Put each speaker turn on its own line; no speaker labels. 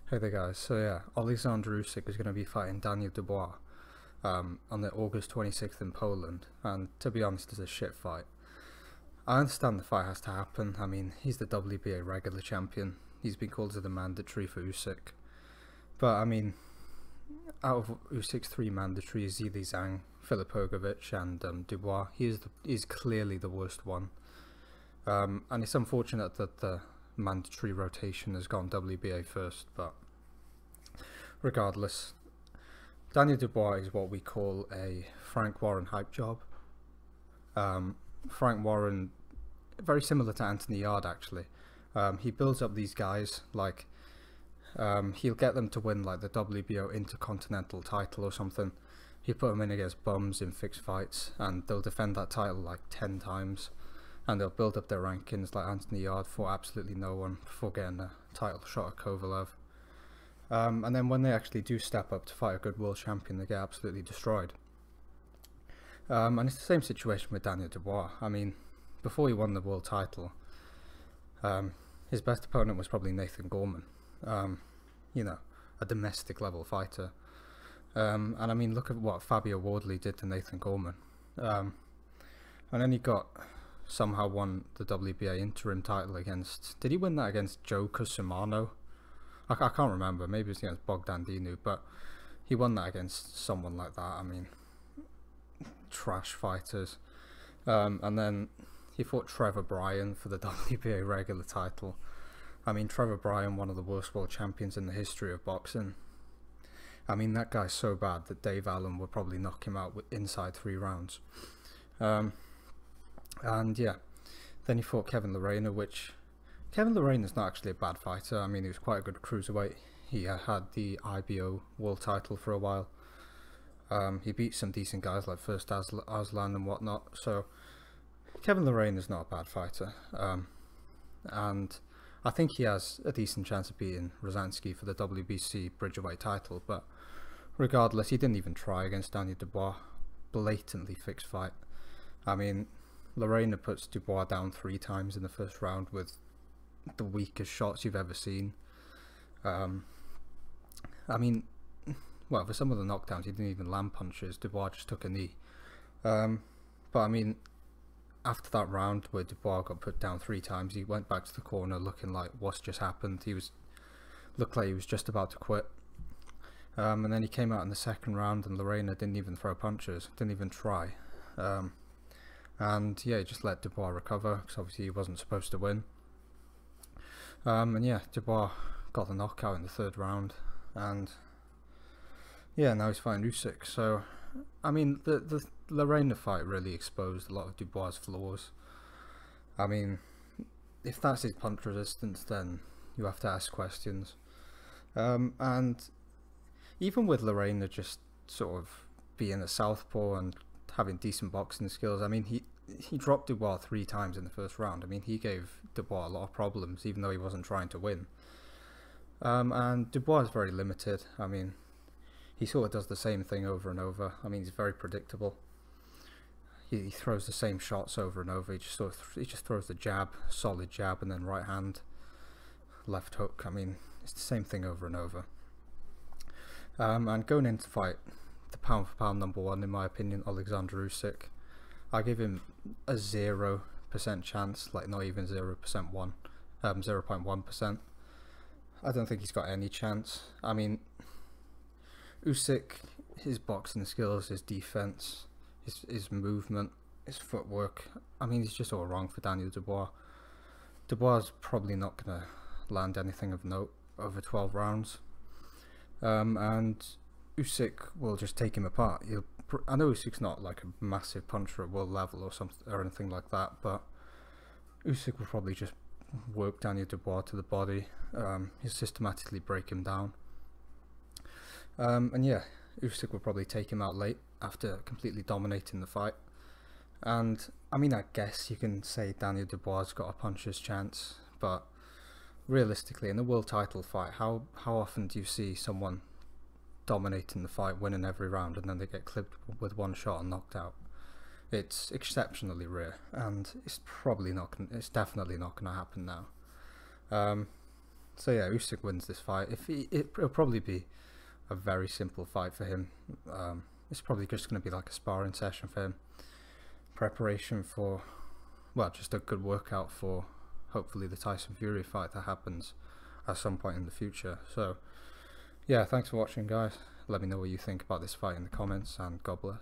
Hey there guys, so yeah, Oleksandr Usyk is going to be fighting Daniel Dubois on the August 26th in Poland, and to be honest, it's a shit fight. I understand the fight has to happen. I mean, he's the WBA regular champion. He's been called to the mandatory for Usyk. But I mean, out of Usyk's three mandatories, Zhilei Zhang, Filipovic and Dubois, he's clearly the worst one. And it's unfortunate that the mandatory rotation has gone WBA first, but regardless, Daniel Dubois is what we call a Frank Warren hype job. Frank Warren, very similar to Anthony Yarde actually. He builds up these guys like he'll get them to win like the WBO Intercontinental title or something. He'll put them in against bums in fixed fights and they'll defend that title like 10 times. And they'll build up their rankings like Anthony Yarde for absolutely no one before getting a title shot at Kovalev. And then when they actually do step up to fight a good world champion, they get absolutely destroyed. And it's the same situation with Daniel Dubois. I mean, before he won the world title, his best opponent was probably Nathan Gorman. You know, a domestic level fighter. And I mean, look at what Fabio Wardley did to Nathan Gorman. And then he somehow won the WBA interim title against... Did he win that against Joe Cusumano? I can't remember. Maybe it was against Bogdan Dinu, but he won that against someone like that. I mean, trash fighters. And then he fought Trevor Bryan for the WBA regular title. I mean, Trevor Bryan, one of the worst world champions in the history of boxing. I mean, that guy's so bad that Dave Allen would probably knock him out inside 3 rounds. And yeah, then he fought Kevin Lerena, which Kevin Lerena is not actually a bad fighter. I mean, he was quite a good cruiserweight. He had the IBO world title for a while. He beat some decent guys like First Aslan and whatnot. So Kevin Lerena is not a bad fighter. And I think he has a decent chance of beating Rosansky for the WBC Bridgerweight title. But regardless, he didn't even try against Daniel Dubois. Blatantly fixed fight. I mean, Lerena puts Dubois down 3 times in the first round with the weakest shots you've ever seen. I mean, well, for some of the knockdowns, he didn't even land punches. Dubois just took a knee. But I mean, after that round where Dubois got put down 3 times, he went back to the corner looking like what's just happened. Looked like he was just about to quit. And then he came out in the second round, and Lerena didn't even throw punches, didn't even try. And yeah, he just let Dubois recover because obviously he wasn't supposed to win. And yeah, Dubois got the knockout in the 3rd round, and yeah, now he's fighting Usyk. So I mean, the Lerena fight really exposed a lot of Dubois' flaws. I mean, if that's his punch resistance, then you have to ask questions. And even with Lerena just sort of being a southpaw and having decent boxing skills, I mean, he dropped Dubois 3 times in the first round. I mean, he gave Dubois a lot of problems, even though he wasn't trying to win. And Dubois is very limited. I mean, he sort of does the same thing over and over. I mean, he's very predictable. He throws the same shots over and over. He just throws the jab, solid jab, and then right hand, left hook. I mean, it's the same thing over and over. And going into the fight, the pound for pound #1 in my opinion, Oleksandr Usyk. I give him a 0% chance, like not even 0.1%. I don't think he's got any chance. I mean, Usyk, his boxing skills, his defense, his movement, his footwork, I mean, he's just all wrong for Daniel Dubois. Dubois is probably not going to land anything of note over 12 rounds. And Usyk will just take him apart. I know Usyk's not like a massive puncher at world level or something or anything like that, but Usyk will probably just work Daniel Dubois to the body. He'll systematically break him down. And yeah, Usyk will probably take him out late after completely dominating the fight. And I mean, I guess you can say Daniel Dubois has got a puncher's chance, but realistically, in a world title fight, how often do you see someone dominating the fight, winning every round, and then they get clipped with 1 shot and knocked out? It's exceptionally rare, and it's definitely not going to happen now. So yeah, Usyk wins this fight. It'll probably be a very simple fight for him. It's probably just going to be like a sparring session for him. Preparation for, well, just a good workout for hopefully the Tyson Fury fight that happens at some point in the future. So yeah, thanks for watching, guys. Let me know what you think about this fight in the comments, and God bless.